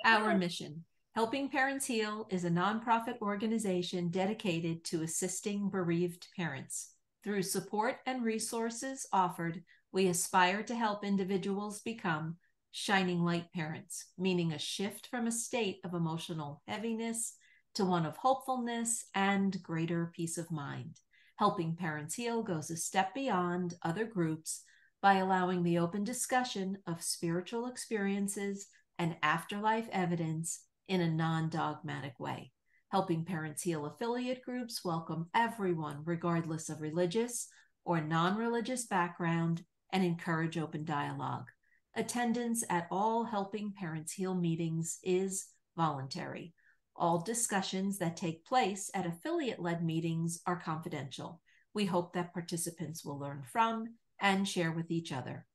Our mission. Helping Parents Heal is a nonprofit organization dedicated to assisting bereaved parents. Through support and resources offered, we aspire to help individuals become shining light parents, meaning a shift from a state of emotional heaviness to one of hopefulness and greater peace of mind. Helping Parents Heal goes a step beyond other groups by allowing the open discussion of spiritual experiences and afterlife evidence in a non-dogmatic way. Helping Parents Heal affiliate groups welcome everyone, regardless of religious or non-religious background, and encourage open dialogue. Attendance at all Helping Parents Heal meetings is voluntary. All discussions that take place at affiliate-led meetings are confidential. We hope that participants will learn from and share with each other.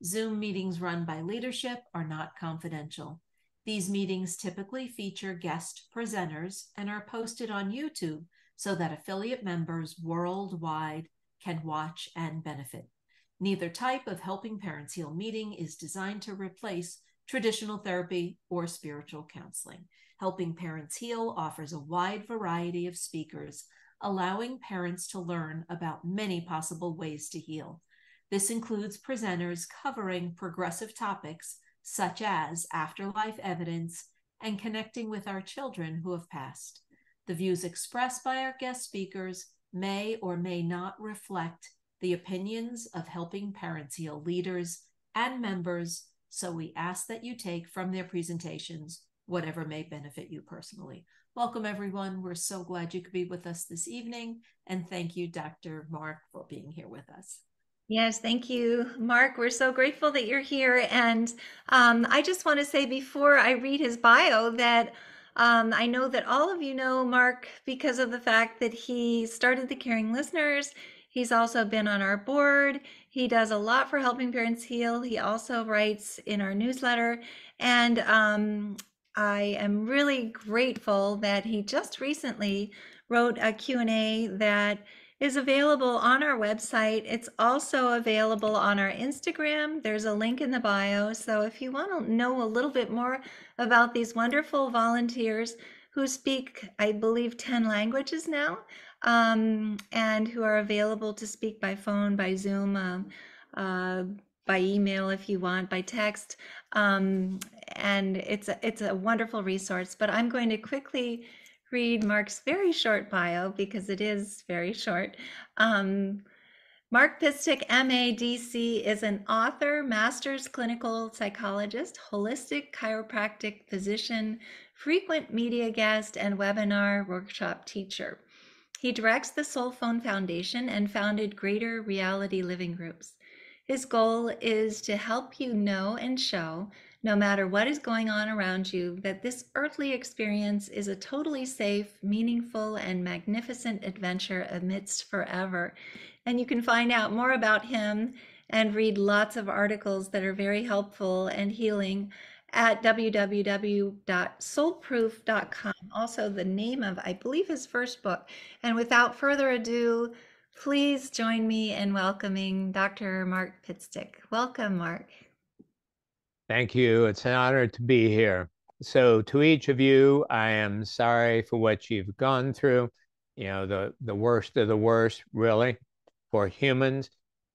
Zoom meetings run by leadership are not confidential. These meetings typically feature guest presenters and are posted on YouTube so that affiliate members worldwide can watch and benefit. Neither type of Helping Parents Heal meeting is designed to replace traditional therapy or spiritual counseling. Helping Parents Heal offers a wide variety of speakers, allowing parents to learn about many possible ways to heal. This includes presenters covering progressive topics such as afterlife evidence and connecting with our children who have passed. The views expressed by our guest speakers may or may not reflect the opinions of Helping Parents Heal leaders and members, so we ask that you take from their presentations whatever may benefit you personally. Welcome, everyone. We're so glad you could be with us this evening, and thank you, Dr. Mark, for being here with us. Yes, thank you, Mark. We're so grateful that you're here. And I just want to say before I read his bio that I know that all of you know Mark because of the fact that he started the Caring Listeners. He's also been on our board. He does a lot for Helping Parents Heal. He also writes in our newsletter. And I am really grateful that he just recently wrote a Q&A that is available on our website. It's also available on our Instagram. There's a link in the bio. So if you want to know a little bit more about these wonderful volunteers who speak, I believe, 10 languages now, and who are available to speak by phone, by Zoom, by email if you want, by text. And it's a wonderful resource. But I'm going to quickly read Mark's very short bio because it is very short. Mark Pitstick, MADC, is an author, master's clinical psychologist, holistic chiropractic physician, frequent media guest, and webinar workshop teacher. He directs the Soul Phone Foundation and founded Greater Reality Living Groups. His goal is to help you know and show, no matter what is going on around you, that this earthly experience is a totally safe, meaningful, and magnificent adventure amidst forever. And you can find out more about him and read lots of articles that are very helpful and healing at www.soulproof.com. Also, the name of, I believe, his first book. And without further ado, please join me in welcoming Dr. Mark Pitstick. Welcome, Mark. Thank you. It's an honor to be here. So to each of you, I am sorry for what you've gone through. You know, the worst of the worst, really, for humans.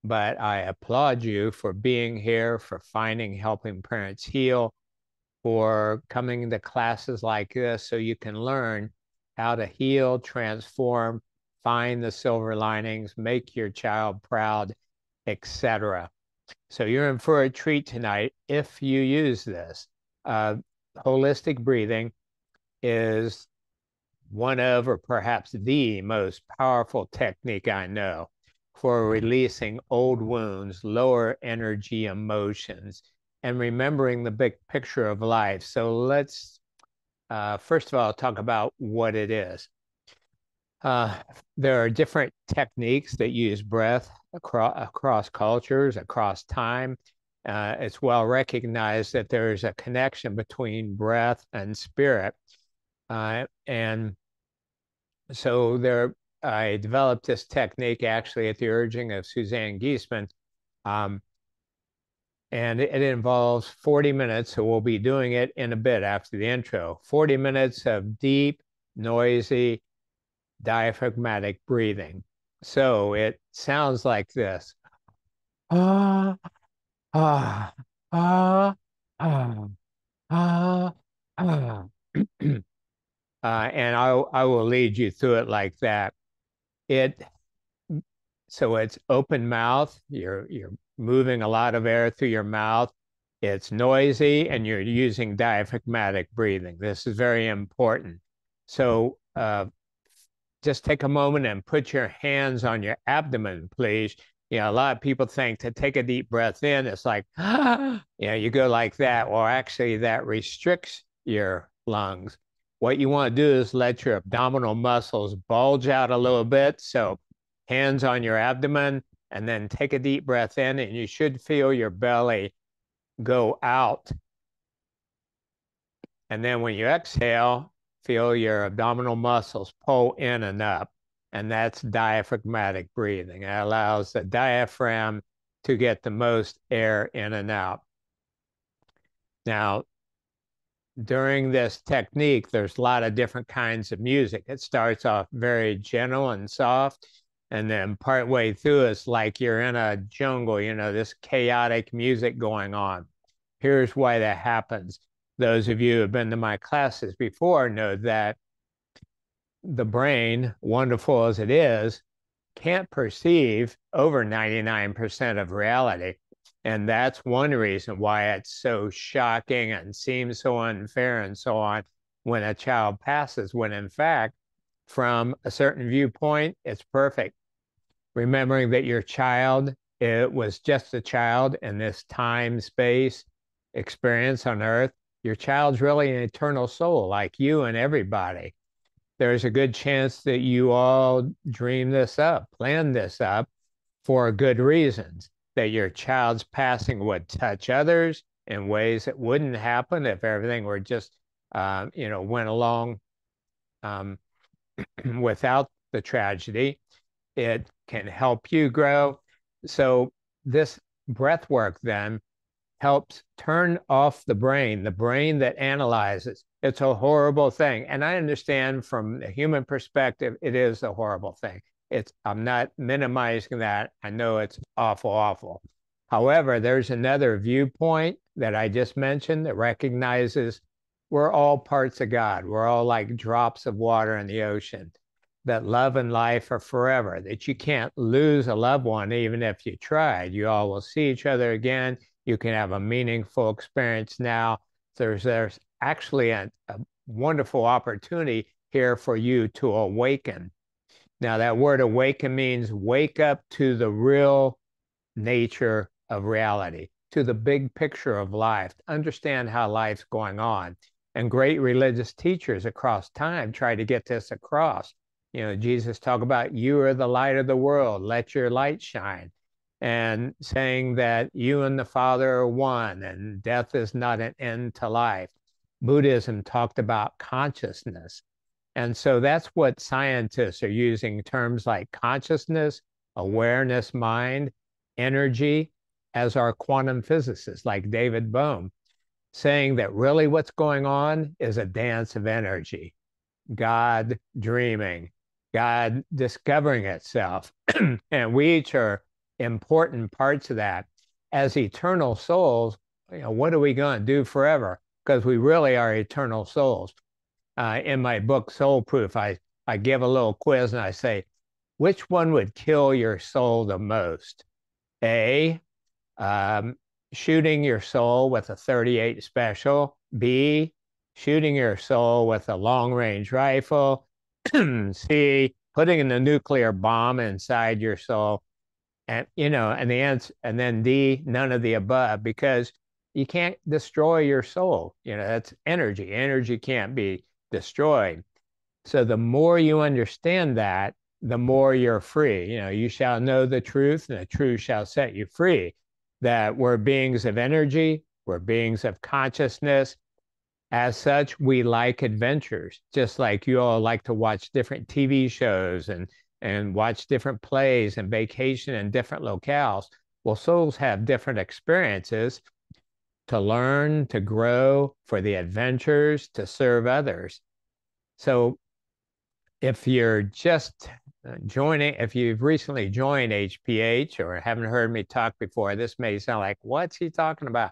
But I applaud you for being here, for finding Helping Parents Heal, for coming to classes like this so you can learn how to heal, transform, find the silver linings, make your child proud, etc. So you're in for a treat tonight if you use this. Holistic breathing is one of, or perhaps the most powerful technique I know for releasing old wounds, lower energy emotions, and remembering the big picture of life. So let's, first of all, talk about what it is. There are different techniques that use breath across cultures, across time. It's well recognized that there is a connection between breath and spirit. And so I developed this technique actually at the urging of Suzanne Giesemann. And it involves 40 minutes, so we'll be doing it in a bit after the intro. 40 minutes of deep, noisy, diaphragmatic breathing. So it sounds like this. Ah, ah, ah, ah, ah, ah. And I will lead you through it like that. So it's open mouth. You're moving a lot of air through your mouth. It's noisy, and you're using diaphragmatic breathing. This is very important. So just take a moment and put your hands on your abdomen, please. You know, a lot of people think to take a deep breath in, it's like, you go like that. Well, actually, that restricts your lungs. What you want to do is let your abdominal muscles bulge out a little bit. So hands on your abdomen, and then take a deep breath in, and you should feel your belly go out. And then when you exhale, feel your abdominal muscles pull in and up. And that's diaphragmatic breathing. It allows the diaphragm to get the most air in and out. Now, during this technique, there's a lot of different kinds of music. It starts off very gentle and soft, and then partway through, it's like you're in a jungle, this chaotic music going on. Here's why that happens. Those of you who have been to my classes before know that the brain, wonderful as it is, can't perceive over 99% of reality. And that's one reason why it's so shocking and seems so unfair and so on when a child passes, when in fact, from a certain viewpoint, it's perfect. Remembering that your child, it was just a child in this time, space experience on earth. Your child's really an eternal soul, like you and everybody. There's a good chance that you all dreamed this up, planned this up for good reasons, that your child's passing would touch others in ways that wouldn't happen if everything were just, went along without the tragedy. It can help you grow. So this breath work then helps turn off the brain that analyzes. It's a horrible thing. And I understand from the human perspective, it is a horrible thing. I'm not minimizing that. I know it's awful, awful. However, there's another viewpoint that I just mentioned that recognizes we're all parts of God. We're all like drops of water in the ocean, that love and life are forever, that you can't lose a loved one even if you tried. You all will see each other again. You can have a meaningful experience now. There's actually a wonderful opportunity here for you to awaken. Now, that word awaken means wake up to the real nature of reality, to the big picture of life, understand how life's going on. And great religious teachers across time try to get this across. Jesus talked about, you are the light of the world, let your light shine. And saying that you and the Father are one, and death is not an end to life. Buddhism talked about consciousness. And so that's what scientists are using terms like consciousness, awareness, mind, energy, as our quantum physicists like David Bohm, saying that really what's going on is a dance of energy. God dreaming, God discovering itself. And we each are important parts of that. As eternal souls, what are we going to do forever? Because we really are eternal souls. In my book, Soul Proof, I give a little quiz and I say, which one would kill your soul the most? A, shooting your soul with a .38 special. B, shooting your soul with a long-range rifle. C, putting a nuclear bomb inside your soul. And and the answer, and then D, none of the above, because you can't destroy your soul. That's energy. Energy can't be destroyed. So the more you understand that, the more you're free. You shall know the truth, and the truth shall set you free. That we're beings of energy, we're beings of consciousness. As such, we like adventures, just like you all like to watch different TV shows and watch different plays and vacation in different locales. Well, souls have different experiences to learn, to grow, for the adventures, to serve others. So if you're just if you've recently joined HPH or haven't heard me talk before, this may sound like, what's he talking about?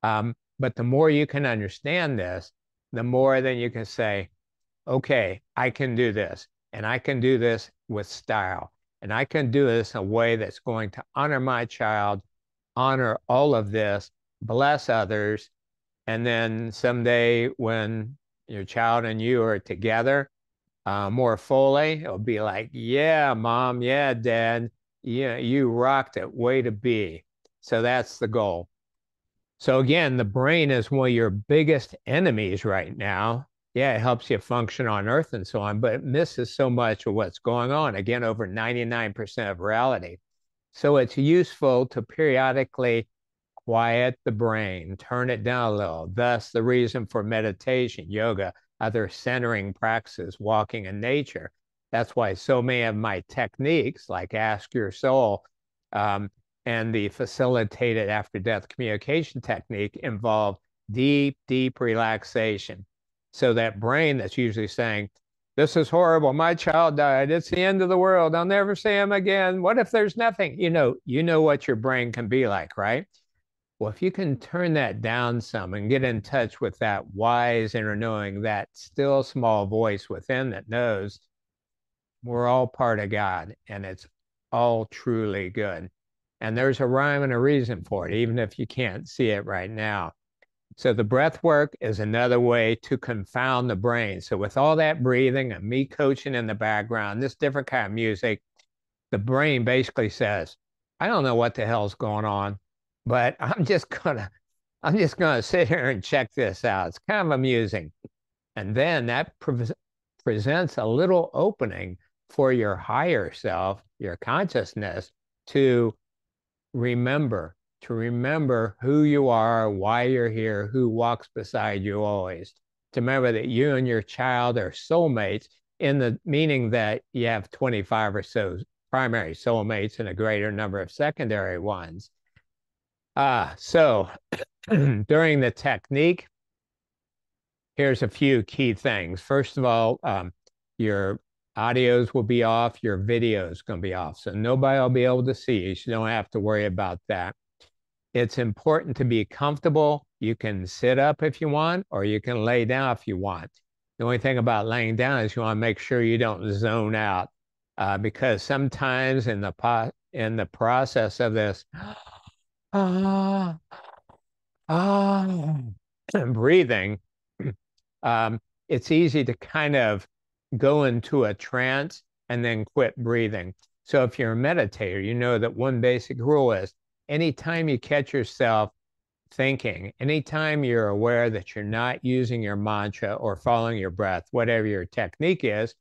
But the more you can understand this, the more then you can say, okay, I can do this, and I can do this with style, and I can do this in a way that's going to honor my child, honor all of this, bless others, and then someday when your child and you are together, more fully, it'll be like, yeah, mom, yeah, dad, yeah, you rocked it, way to be. So that's the goal. So again, the brain is one of your biggest enemies right now. Yeah, it helps you function on Earth and so on, but it misses so much of what's going on. Again, over 99% of reality. So it's useful to periodically quiet the brain, turn it down a little. Thus, the reason for meditation, yoga, other centering practices, walking in nature. That's why so many of my techniques, like Ask Your Soul and the facilitated after death communication technique, involve deep, deep relaxation. So that brain that's usually saying, this is horrible. My child died. It's the end of the world. I'll never see him again. What if there's nothing? You know what your brain can be like, right? Well, if you can turn that down some and get in touch with that wise inner knowing, that still small voice within that knows we're all part of God and it's all truly good. And there's a rhyme and a reason for it, even if you can't see it right now. So the breath work is another way to confound the brain. So with all that breathing and me coaching in the background, this different kind of music, the brain basically says, I don't know what the hell's going on, but I'm just gonna sit here and check this out. It's kind of amusing. And then that presents a little opening for your higher self, your consciousness, to remember, who you are, why you're here, who walks beside you always. To remember that you and your child are soulmates, in the meaning that you have 25 or so primary soulmates and a greater number of secondary ones. So during the technique, here's a few key things. First of all, your audios will be off, your video is going to be off. So nobody will be able to see you. So you don't have to worry about that. It's important to be comfortable. You can sit up if you want, or you can lay down if you want. The only thing about laying down is you want to make sure you don't zone out, because sometimes in the process of this, breathing, it's easy to kind of go into a trance and then quit breathing. So if you're a meditator, you know that one basic rule is anytime you catch yourself thinking, anytime you're aware that you're not using your mantra or following your breath, whatever your technique is,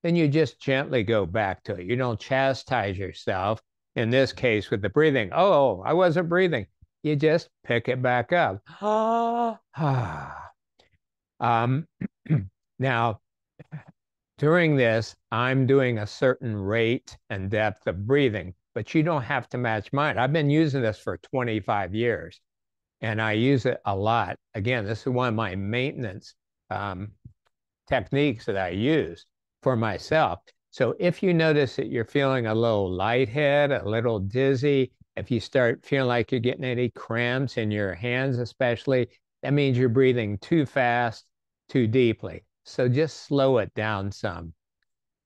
then you just gently go back to it. You don't chastise yourself. In this case, with the breathing, oh, I wasn't breathing. You just pick it back up. Now, during this, I'm doing a certain rate and depth of breathing, but you don't have to match mine. I've been using this for 25 years, and I use it a lot. Again, this is one of my maintenance techniques that I use for myself. So if you notice that you're feeling a little lightheaded, a little dizzy, if you start feeling like you're getting any cramps in your hands especially, that means you're breathing too fast, too deeply. So just slow it down some.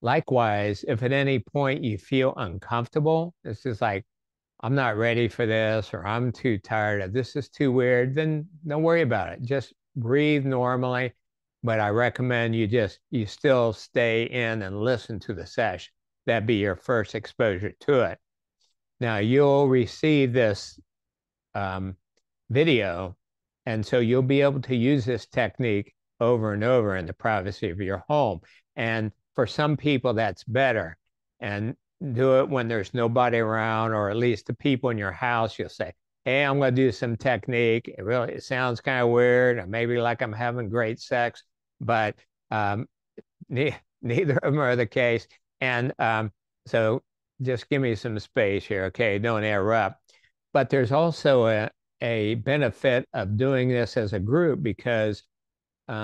Likewise, if at any point you feel uncomfortable, it's just like, I'm not ready for this, or I'm too tired, or this is too weird, then don't worry about it. Just breathe normally. But I recommend you still stay in and listen to the session. That'd be your first exposure to it. Now you'll receive this video, and so you'll be able to use this technique over and over in the privacy of your home. And for some people, that's better. And do it when there's nobody around, or at least the people in your house. You'll say, hey, I'm going to do some technique. It sounds kind of weird, or maybe like I'm having great sex, but neither of them are the case. And so just give me some space here, okay? Don't interrupt. But there's also a benefit of doing this as a group because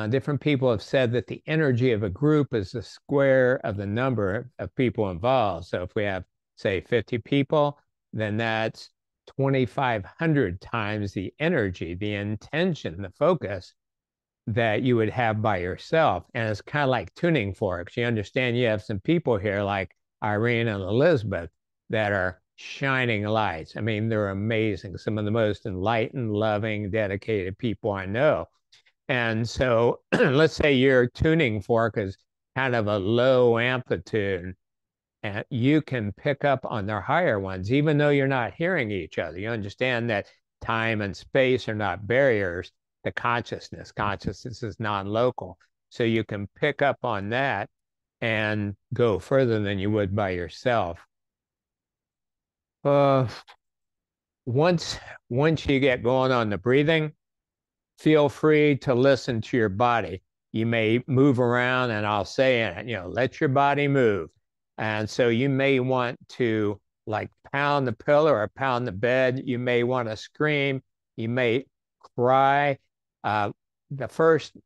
different people have said that the energy of a group is the square of the number of people involved. So if we have, say, 50 people, then that's 2,500 times the energy, the intention, the focus that you would have by yourself. And it's kind of like tuning forks. You understand you have some people here like Irene and Elizabeth that are shining lights. I mean, they're amazing. Some of the most enlightened, loving, dedicated people I know. And so let's say your tuning fork is kind of a low amplitude, and you can pick up on their higher ones, even though you're not hearing each other. You understand that time and space are not barriers to consciousness. Consciousness is non-local. So you can pick up on that and go further than you would by yourself. Once you get going on the breathing, feel free to listen to your body. You may move around, and I'll say in it, let your body move. And so you may want to like pound the pillow or pound the bed. You may want to scream. You may cry. The first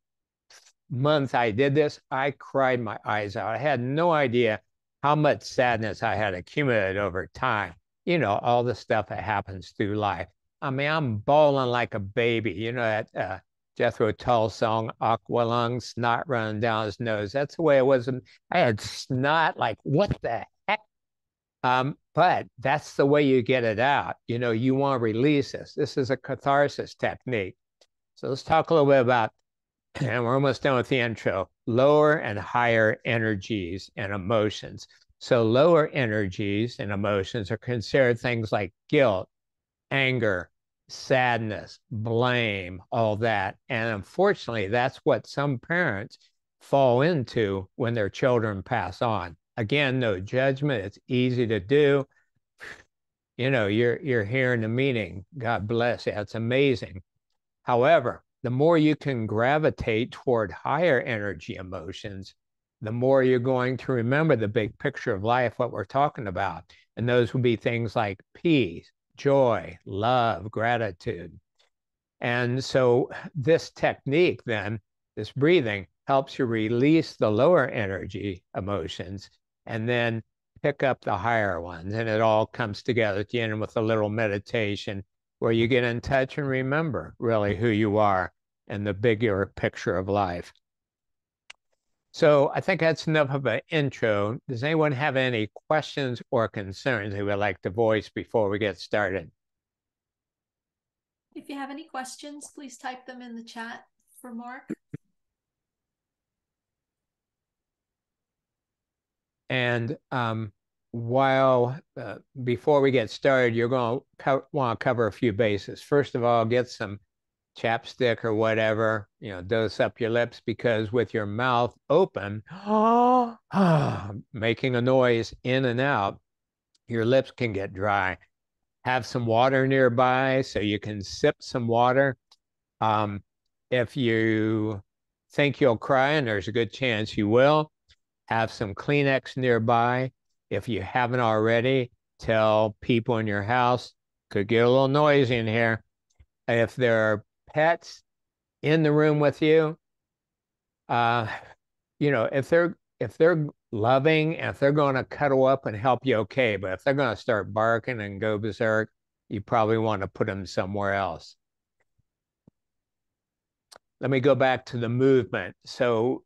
month I did this, I cried my eyes out. I had no idea how much sadness I had accumulated over time. All the stuff that happens through life. I mean, I'm bawling like a baby. That Jethro Tull song, Aqualung, snot running down his nose. That's the way it was. I had snot, like, what the heck? But that's the way you get it out. You want to release this. This is a catharsis technique. So let's talk a little bit about, and we're almost done with the intro, lower and higher energies and emotions. So lower energies and emotions are considered things like guilt, anger, sadness, blame, all that. And unfortunately, that's what some parents fall into when their children pass on. Again, no judgment. It's easy to do. You're hearing the meaning. God bless you. It's amazing. However, the more you can gravitate toward higher energy emotions, the more you're going to remember the big picture of life, what we're talking about. And those would be things like peace, joy, love, gratitude. And so this technique then, this breathing, helps you release the lower energy emotions and then pick up the higher ones. And it all comes together at the end with a little meditation where you get in touch and remember really who you are and the bigger picture of life. So I think that's enough of an intro. Does anyone have any questions or concerns they would like to voice before we get started? If you have any questions, please type them in the chat for Mark. And before we get started, you're going to want to cover a few bases. First of all, get some chapstick or whatever, dose up your lips, because with your mouth open, making a noise in and out, your lips can get dry. Have some water nearby so you can sip some water. If you think you'll cry, and there's a good chance you will, have some Kleenex nearby. If you haven't already, tell people in your house, could get a little noisy in here. If there are pets in the room with you, if they're loving, and if they're going to cuddle up and help you, okay. But if they're going to start barking and go berserk, you probably want to put them somewhere else. Let me go back to the movement. So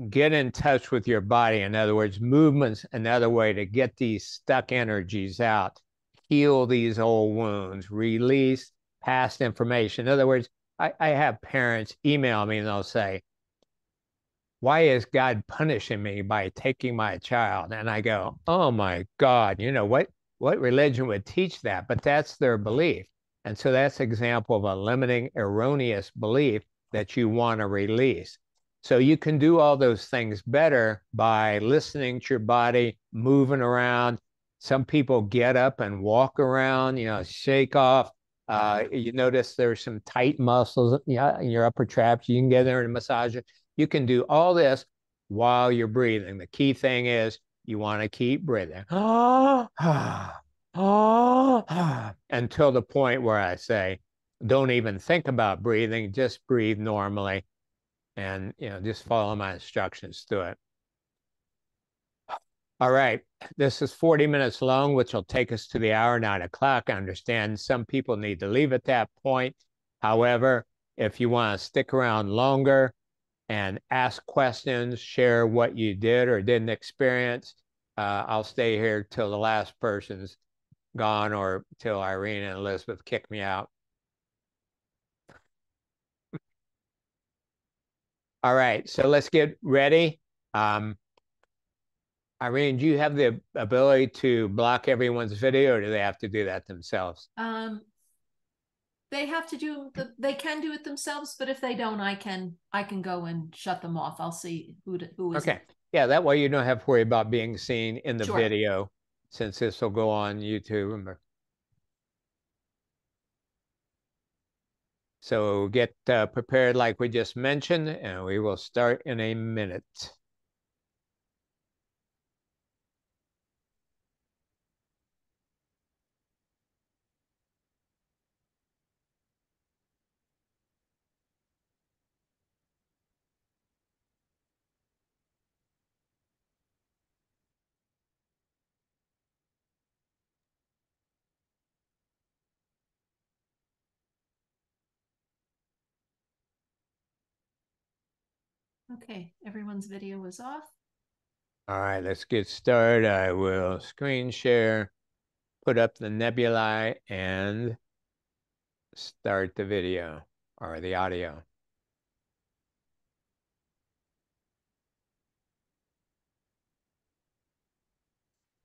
get in touch with your body. In other words, movement's another way to get these stuck energies out, heal these old wounds, release past information. In other words, I have parents email me and they'll say, why is God punishing me by taking my child? And I go, oh my God, what religion would teach that? But that's their belief. And so that's an example of a limiting, erroneous belief that you want to release. So you can do all those things better by listening to your body, moving around. Some people get up and walk around, shake off. You notice there's some tight muscles in your upper traps. You can get there and massage it. You can do all this while you're breathing. The key thing is you want to keep breathing. until the point where I say, don't even think about breathing, just breathe normally, and just follow my instructions through it. All right, this is 40 minutes long, which will take us to the hour, 9 o'clock. I understand some people need to leave at that point. However, if you want to stick around longer and ask questions, share what you did or didn't experience, I'll stay here till the last person's gone or till Irene and Elizabeth kick me out. All right, so let's get ready. Irene, do you have the ability to block everyone's video, or do they have to do that themselves? They have to they can do it themselves, but if they don't, I can go and shut them off. I'll see who is. Okay. Yeah, that way you don't have to worry about being seen in the Sure. video, since this will go on YouTube. So get prepared like we just mentioned, and we will start in a minute. Okay, everyone's video is off. All right, let's get started. I will screen share, put up the nebulae, and start the video or the audio.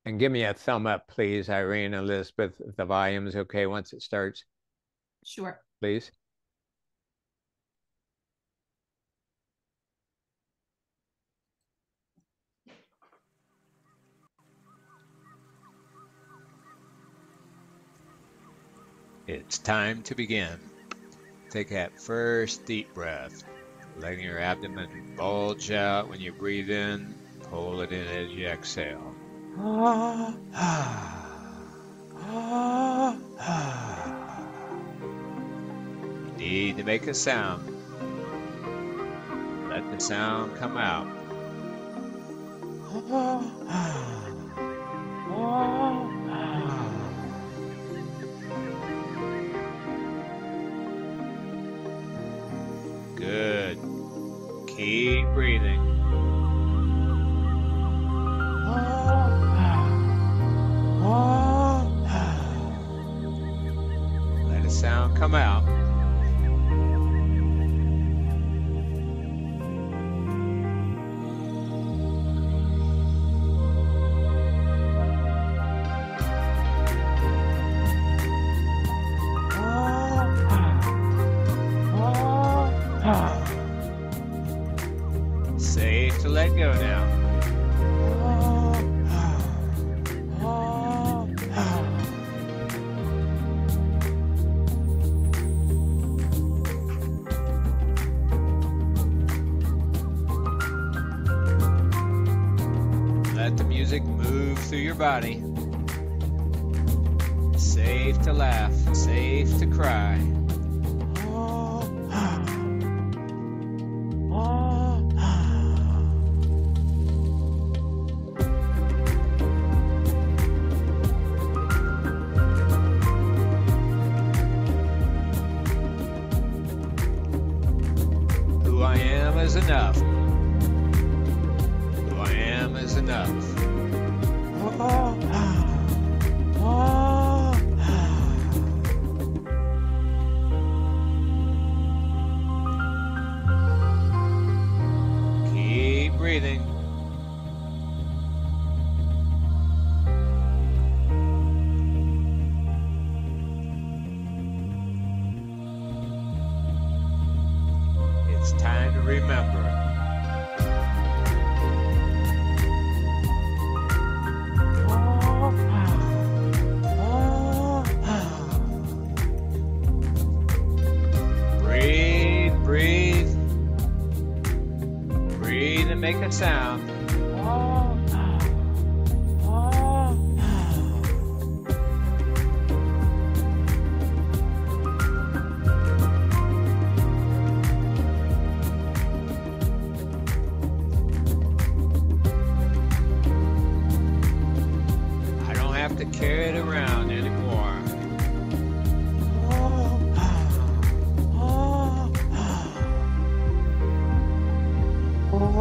And give me a thumb up, please, Irene, Elizabeth, if the volume is okay once it starts. Sure. Please. It's time to begin. Take that first deep breath, letting your abdomen bulge out when you breathe in, pull it in as you exhale. You need to make a sound. Let the sound come out. Good. Keep breathing. Let the sound come out. Safe to let go now. Let the music move through your body. Safe to laugh, safe to cry. Who I am is enough. Who I am is enough. Keep breathing. It's time to remember. Breathe, breathe. Breathe and make a sound. Good.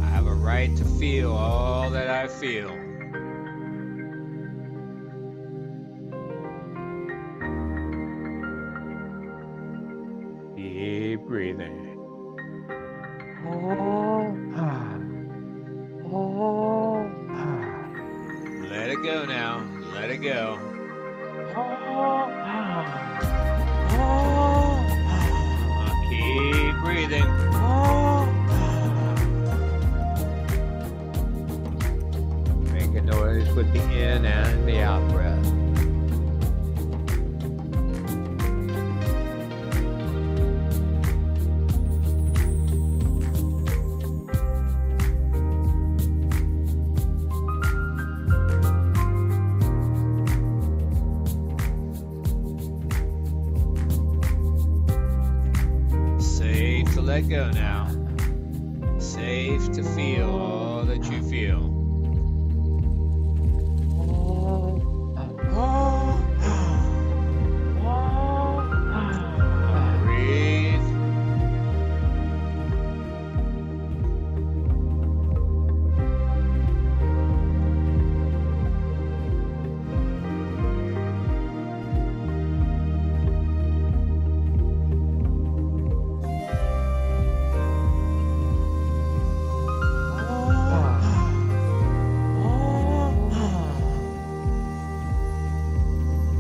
I have a right to feel all that I feel. Keep breathing. Let it go now. Let it go. Keep breathing. Make a noise with the in and the out breath. Safe to let go now. Safe to feel all that you feel. Breathe.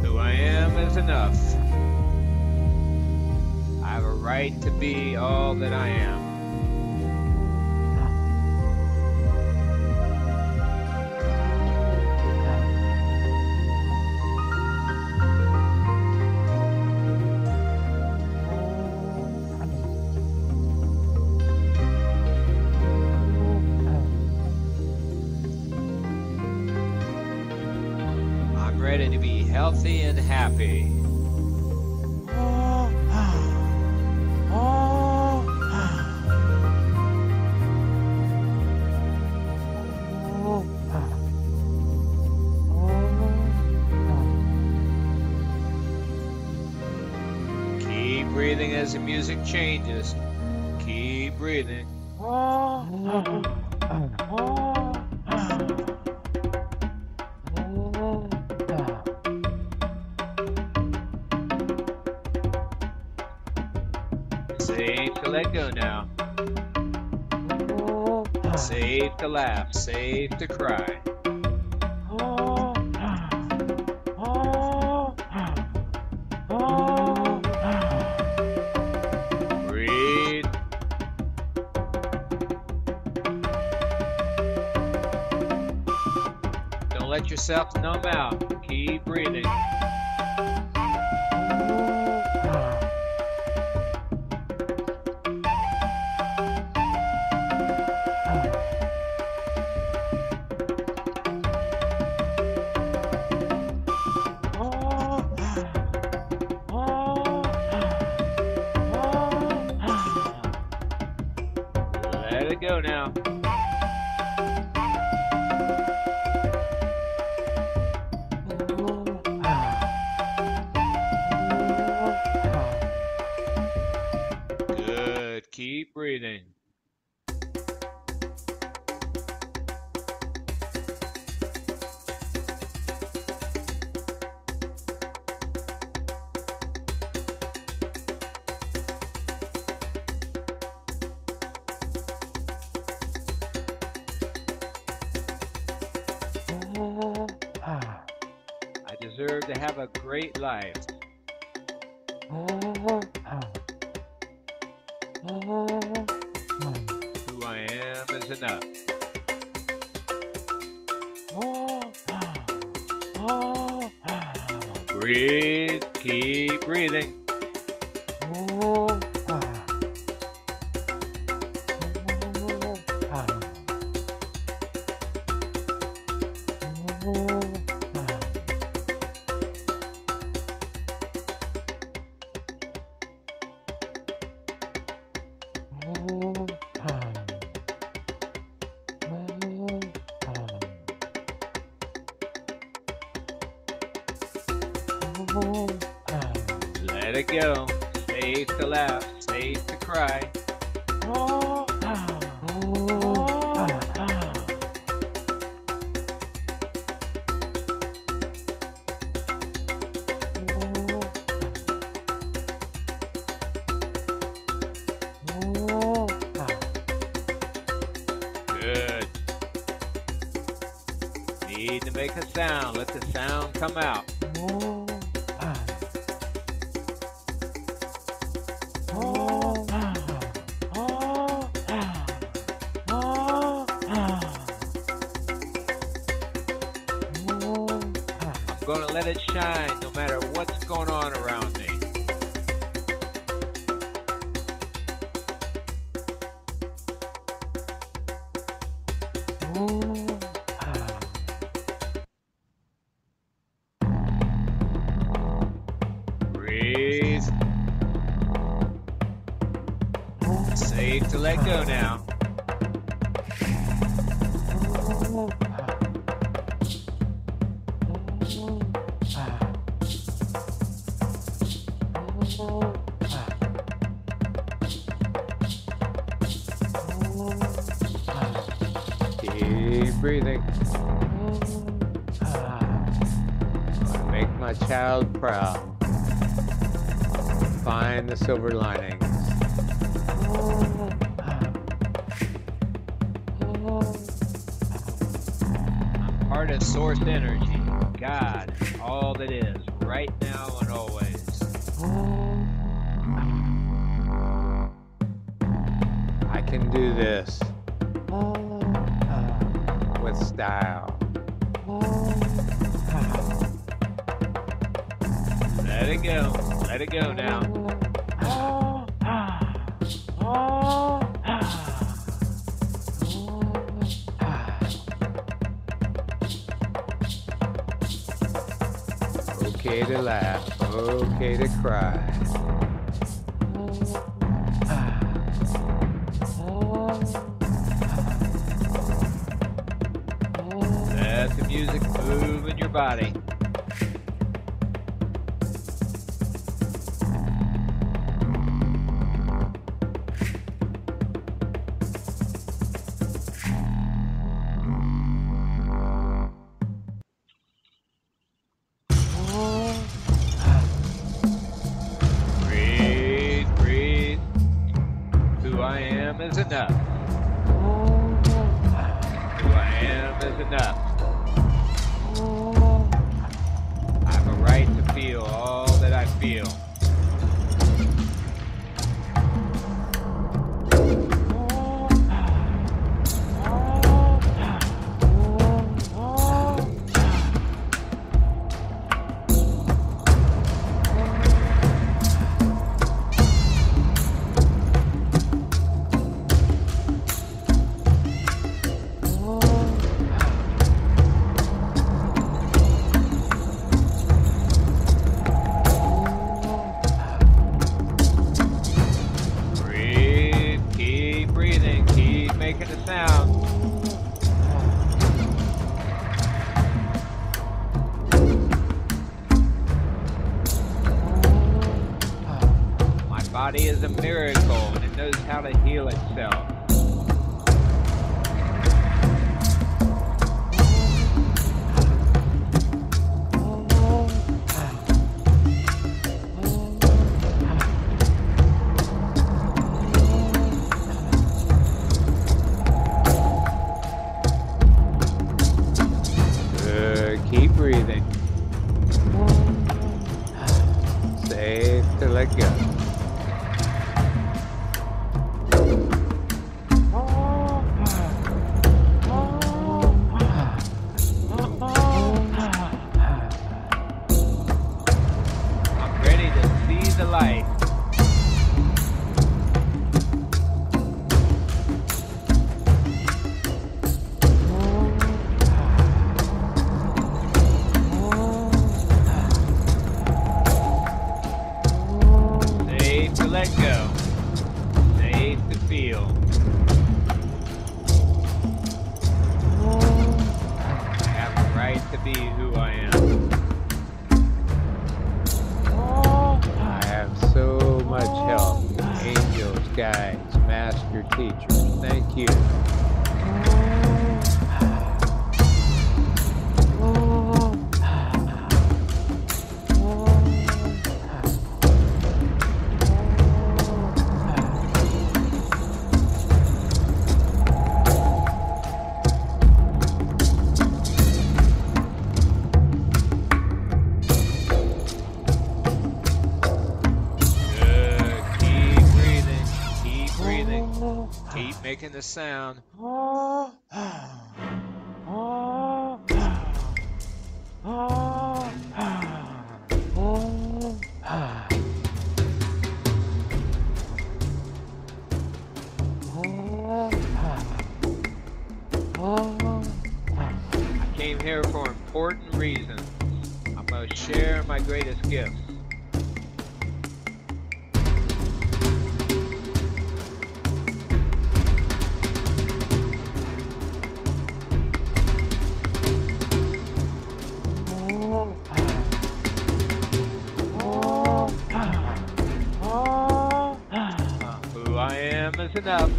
Who I am is enough. I have a right to be all that I am. I'm ready to be healthy and happy. Keep breathing as the music changes. Keep breathing. Safe to let go now. Safe to laugh. Safe to cry. Breathe. Don't let yourself numb out. Keep breathing. Let it go now. Good. Keep breathing. I deserve to have a great life. Who I am is enough. Breathe, keep breathing. Let it go. Safe to laugh, safe to cry. Good. Need to make a sound. Let the sound come out. I'm going to let it shine no matter what's going on around me. Breathe. Safe to let go now. Keep breathing. I want to make my child proud. Find the silver linings. I'm part of source energy, God, all that is, right now and always. I can do this with style. Let it go. Let it go now. Okay to laugh, okay to cry. Let the music move in your body. Breathe, breathe. Who I am is enough. Who I am is enough. I have a right to feel all that I feel. Breathe, keep breathing, keep making a sound. My body is a miracle and it knows how to heal itself. Keep breathing. Safe to let go. guides, master teachers. Thank you. Keep making the sound. I came here for important reasons. I'm going to share my greatest gifts. Who I am is enough.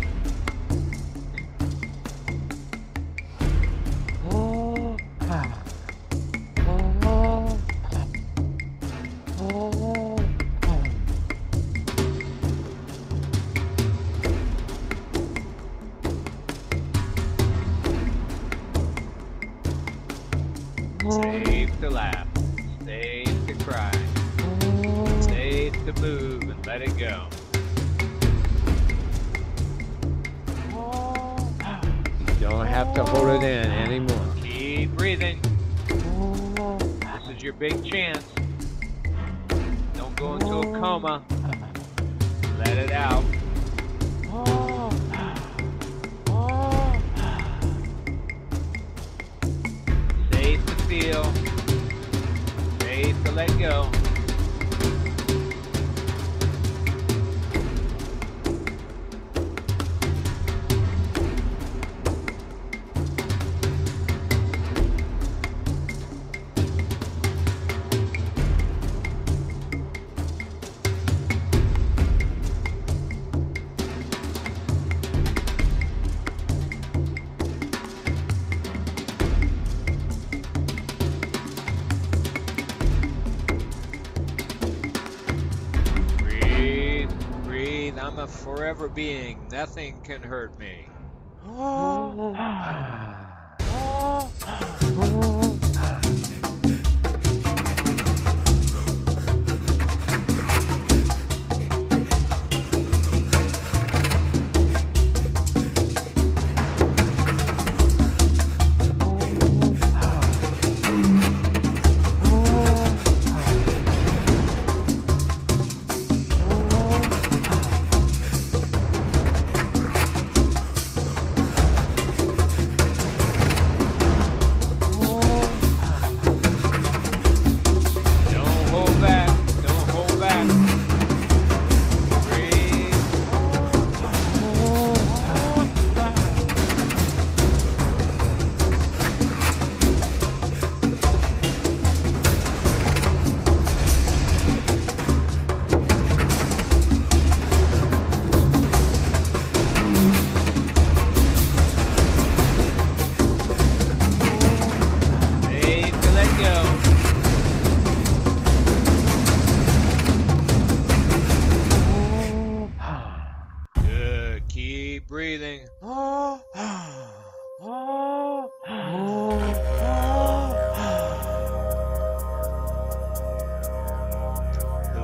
Safe to laugh, safe to cry, safe to move and let it go. You don't have to hold it in anymore. Keep breathing. This is your big chance. Don't go into a coma. Let it out. Safe to feel. Safe to let go. I'm a forever being. Nothing can hurt me. Keep breathing. Who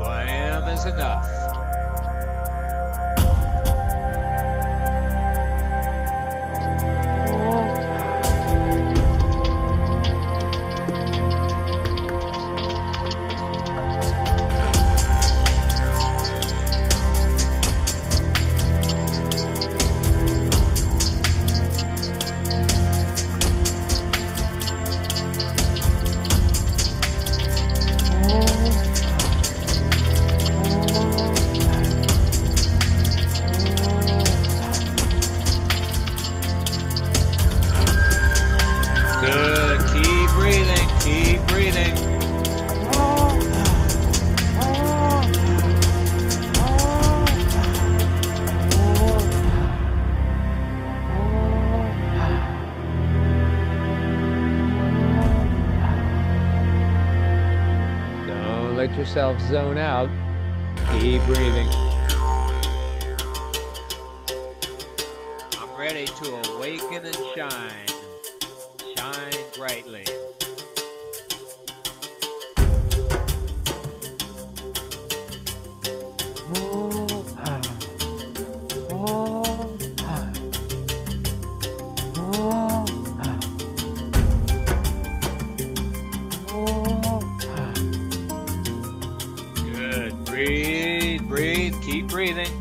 I am is enough. yourself zone out. Keep breathing. I'm ready to awaken and shine. Shine brightly. Good. Breathe, breathe, keep breathing.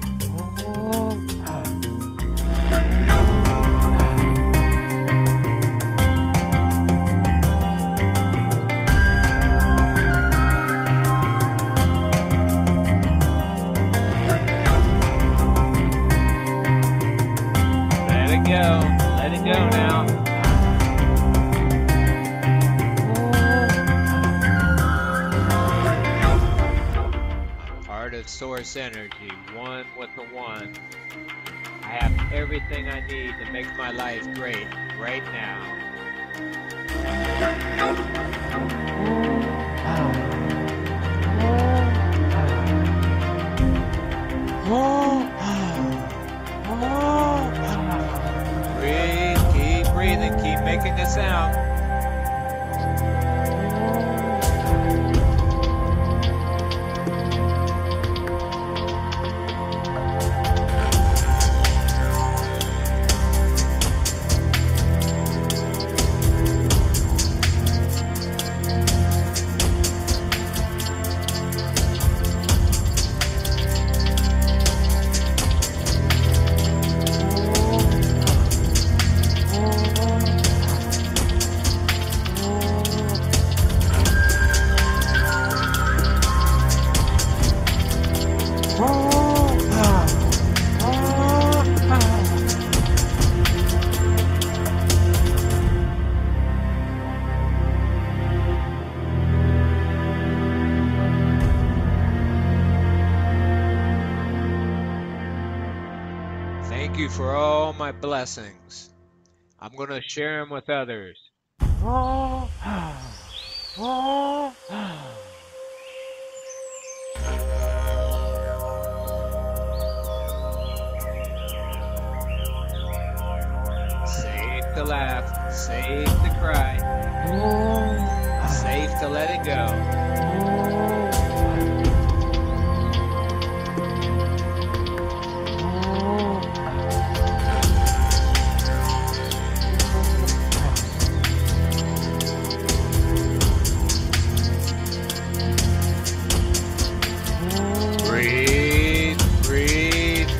Let it go now. Part of source energy, one with the one. I have everything I need to make my life great right now. Breathe, keep breathing, keep making the sound. Thank you for all my blessings. I'm going to share them with others. Safe to laugh, safe to cry, safe to let it go. Breathe, breathe.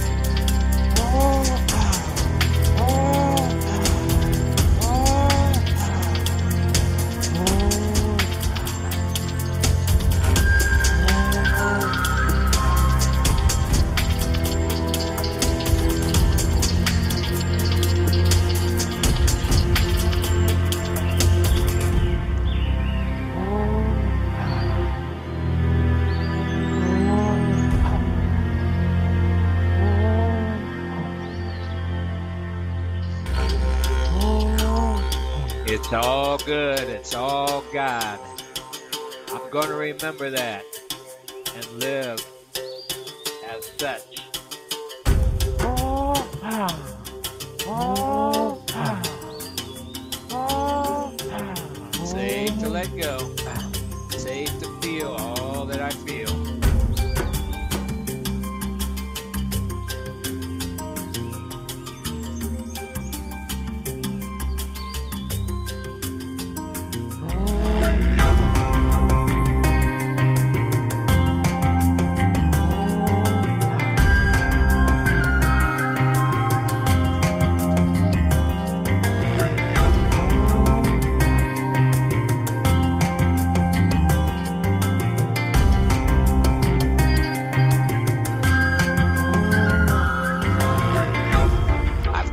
It's all good. It's all God. I'm going to remember that and live as such. Safe to let go. Safe to feel all that I feel.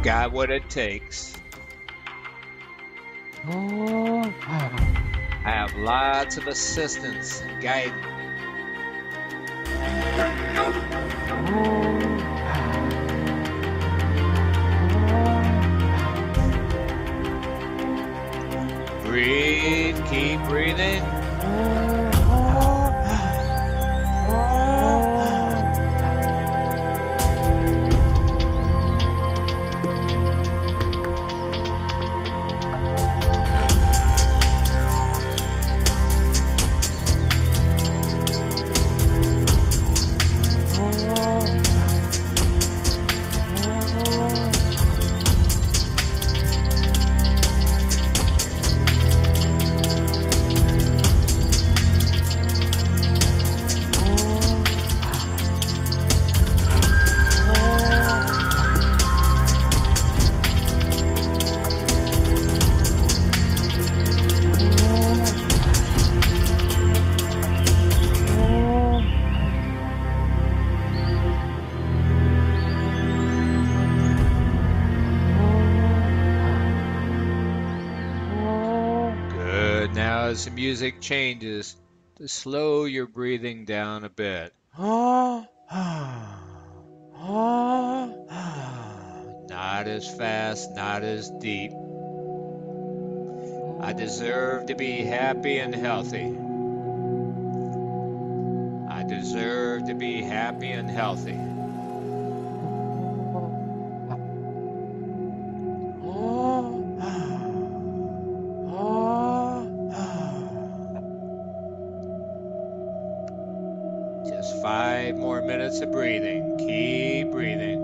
Got what it takes. I have lots of assistance and guidance. Breathe, keep breathing. now, as the music changes, to slow your breathing down a bit. Not as fast, not as deep. I deserve to be happy and healthy. I deserve to be happy and healthy. Just 5 more minutes of breathing. Keep breathing.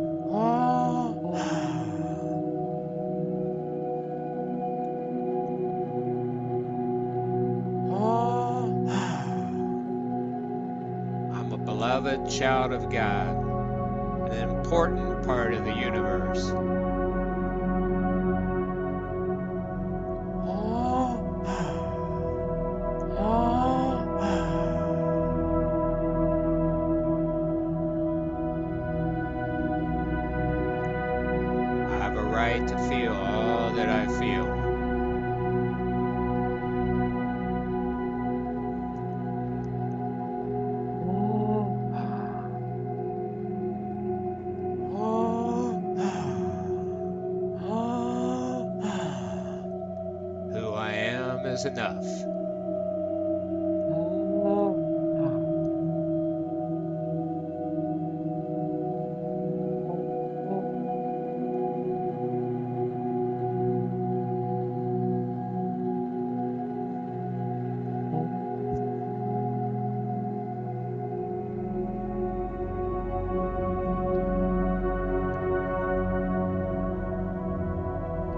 I'm a beloved child of God, an important part of the universe. I have a right to feel all that I feel. Who I am is enough.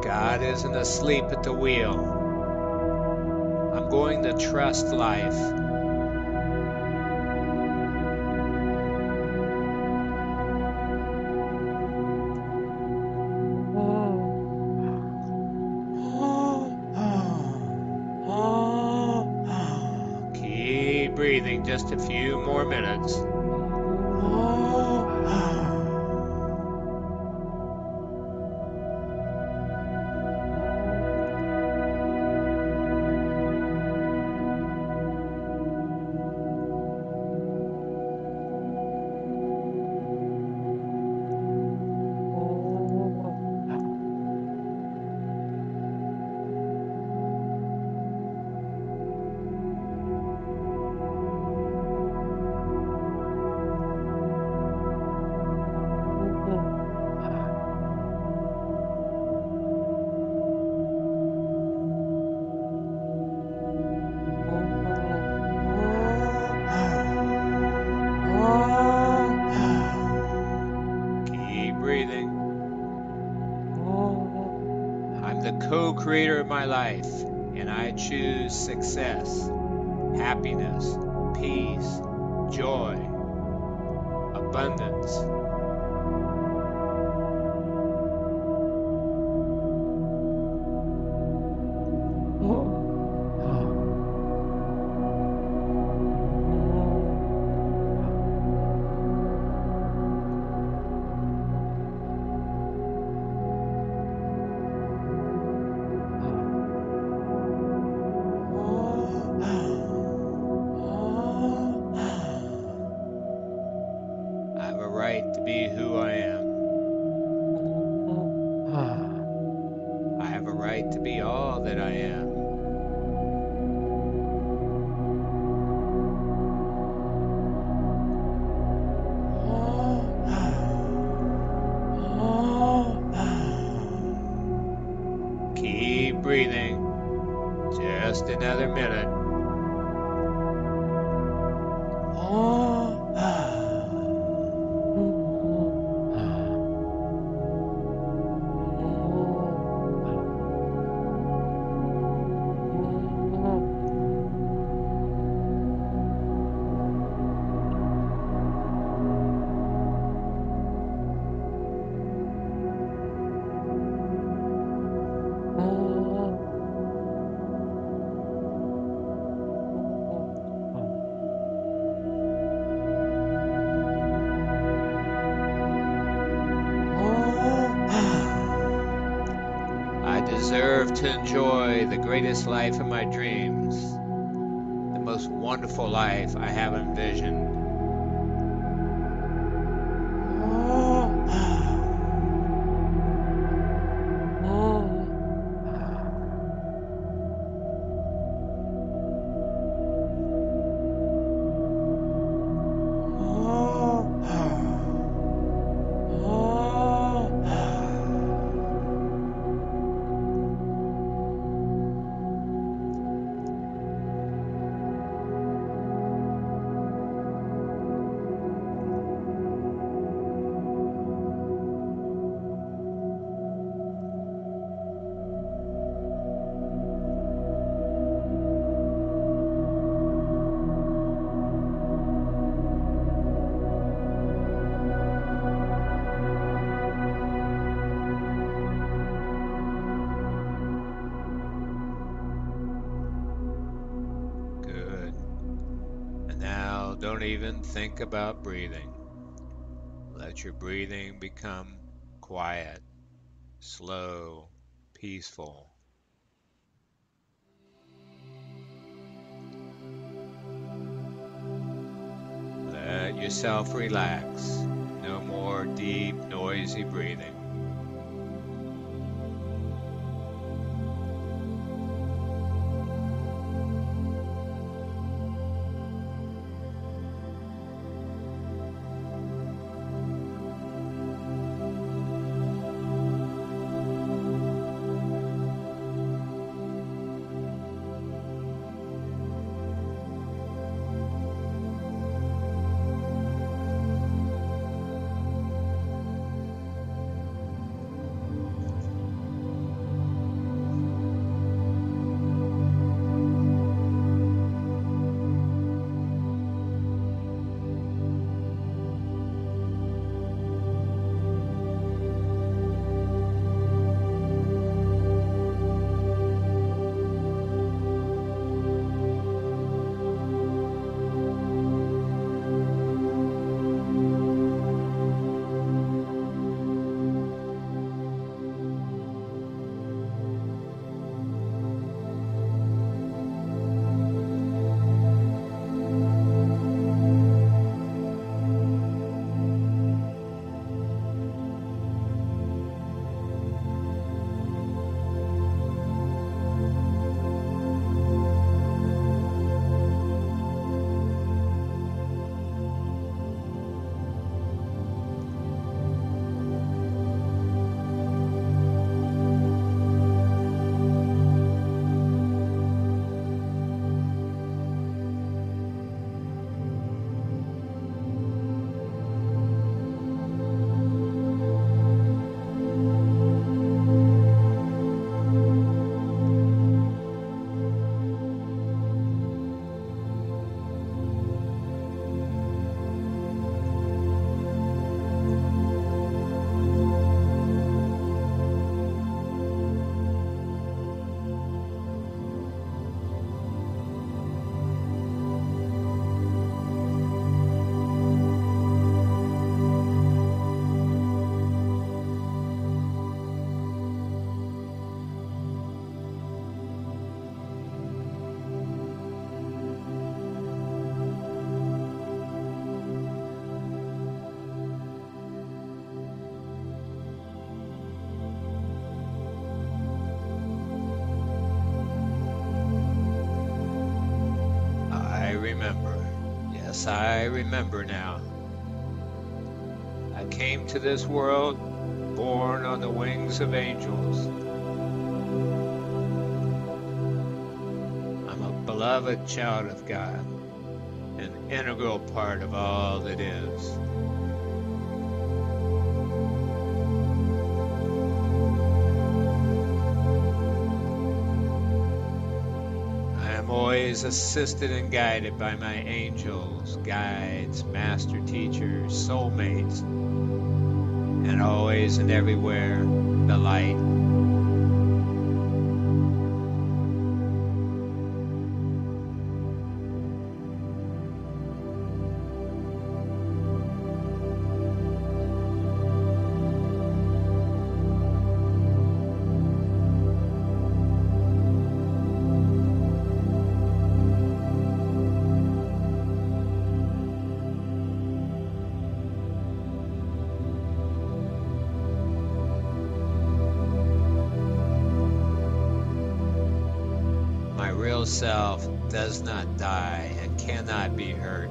God isn't asleep at the wheel. I'm going to trust life. Keep breathing just a few more minutes. Keep breathing. I'm the co-creator of my life, and I choose success, happiness, peace, joy, abundance. I have a right to be who I am. I have a right to be all that I am. Keep breathing. Just another minute. deserve to enjoy the greatest life of my dreams, the most wonderful life I have envisioned. Good. And now don't even think about breathing. Let your breathing become quiet, slow, peaceful. Let yourself relax. No more deep, noisy breathing. Yes, I remember now. I came to this world born on the wings of angels. I'm a beloved child of God, an integral part of all that is. Always assisted and guided by my angels, guides, master teachers, soulmates, and always and everywhere the light. real self does not die and cannot be hurt.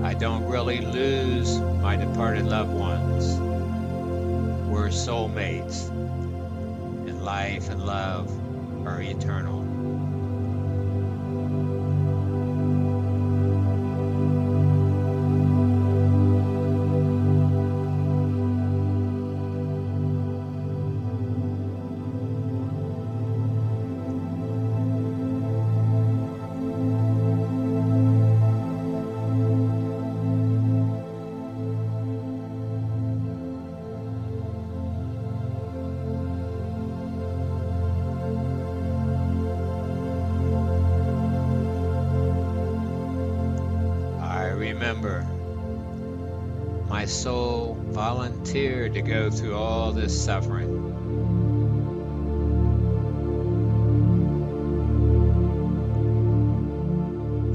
I don't really lose my departed loved ones. We're soulmates, and life and love are eternal. Remember, my soul volunteered to go through all this suffering.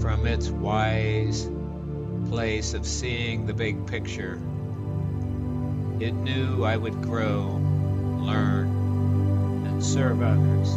From its wise place of seeing the big picture, it knew I would grow, learn, and serve others.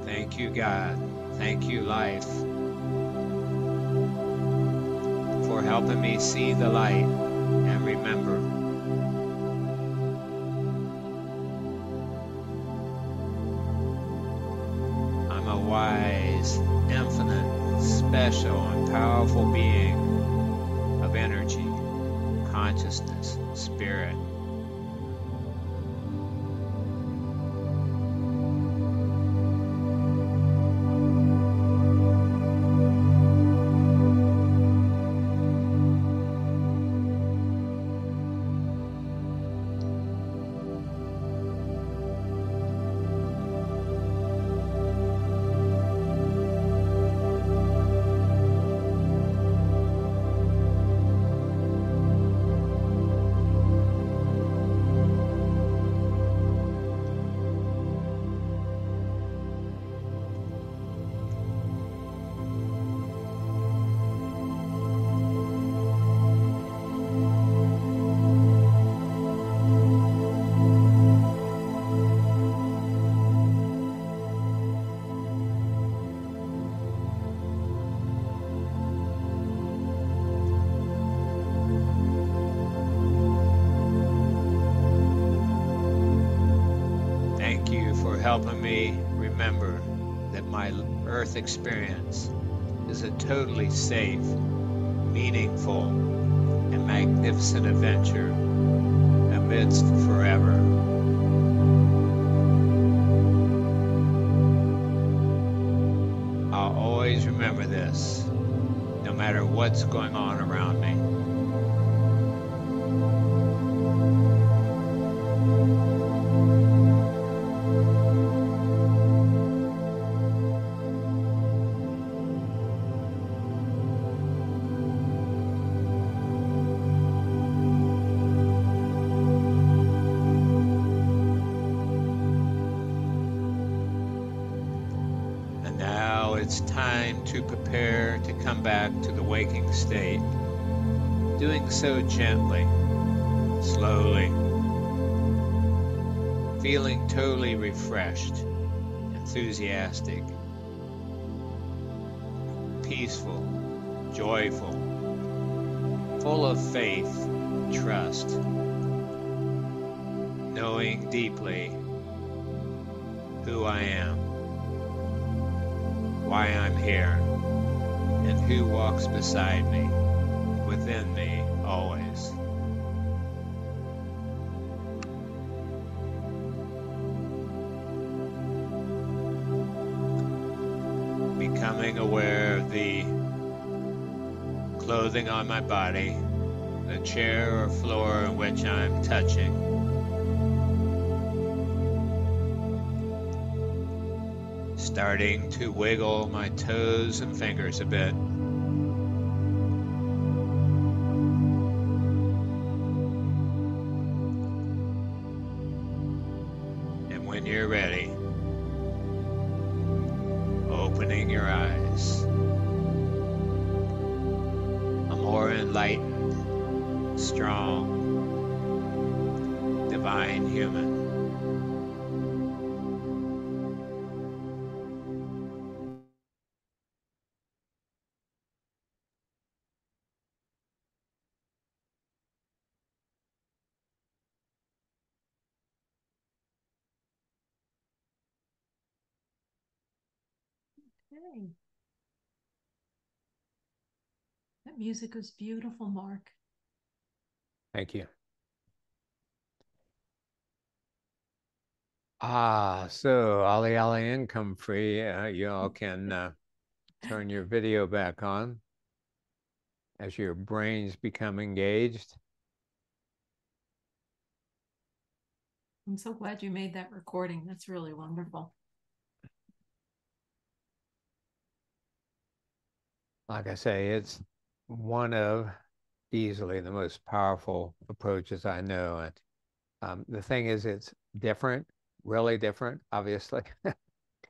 Thank you, God. Thank you, life, for helping me see the light and remember. I'm a wise, infinite, special, and powerful being of energy, consciousness, spirit. Helping me remember that my Earth experience is a totally safe, meaningful, and magnificent adventure amidst forever. I'll always remember this, no matter what's going on around me. It's time to prepare to come back to the waking state, doing so gently, slowly, feeling totally refreshed, enthusiastic, peaceful, joyful, full of faith, trust, knowing deeply who I am, why I'm here, and who walks beside me, within me, always. Becoming aware of the clothing on my body, the chair or floor in which I'm touching. starting to wiggle my toes and fingers a bit. And when you're ready, opening your eyes, a more enlightened, strong, divine human. Okay. That music was beautiful, Mark. Thank you. So Ollie Ollie income free. You all can turn your video back on as your brains become engaged. I'm so glad you made that recording. That's really wonderful. Like I say, it's one of easily the most powerful approaches I know. And the thing is, it's different, really different, obviously.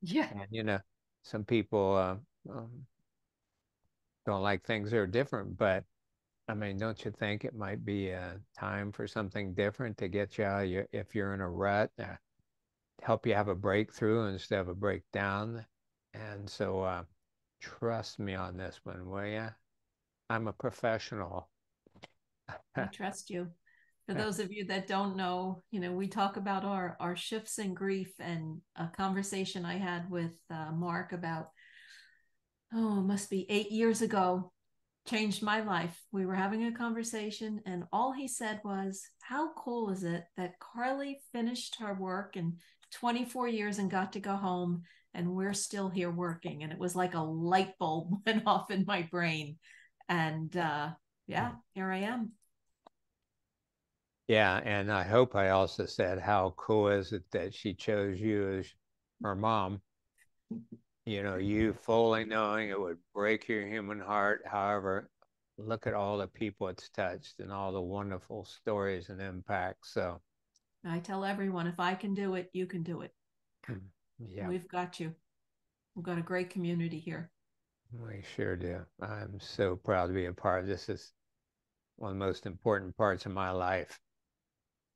Yeah. And, you know, some people don't like things that are different, but I mean, don't you think it might be a time for something different to get you out of if you're in a rut, help you have a breakthrough instead of a breakdown? And so trust me on this one, will you? I'm a professional. I trust you. For those of you that don't know, we talk about our shifts in grief, and a conversation I had with Mark about, it must be 8 years ago, changed my life. We were having a conversation, and all he said was, how cool is it that Carly finished her work in 24 years and got to go home, and we're still here working? And it was like a light bulb went off in my brain. And yeah, here I am. Yeah, and I hope I also said, how cool is it that she chose you as her mom? You know, you fully knowing it would break your human heart. However, look at all the people it's touched and all the wonderful stories and impacts. So I tell everyone, if I can do it, you can do it. yeah, We've got you. We've got a great community here. we sure do. I'm so proud to be a part of this. Is one of the most important parts of my life.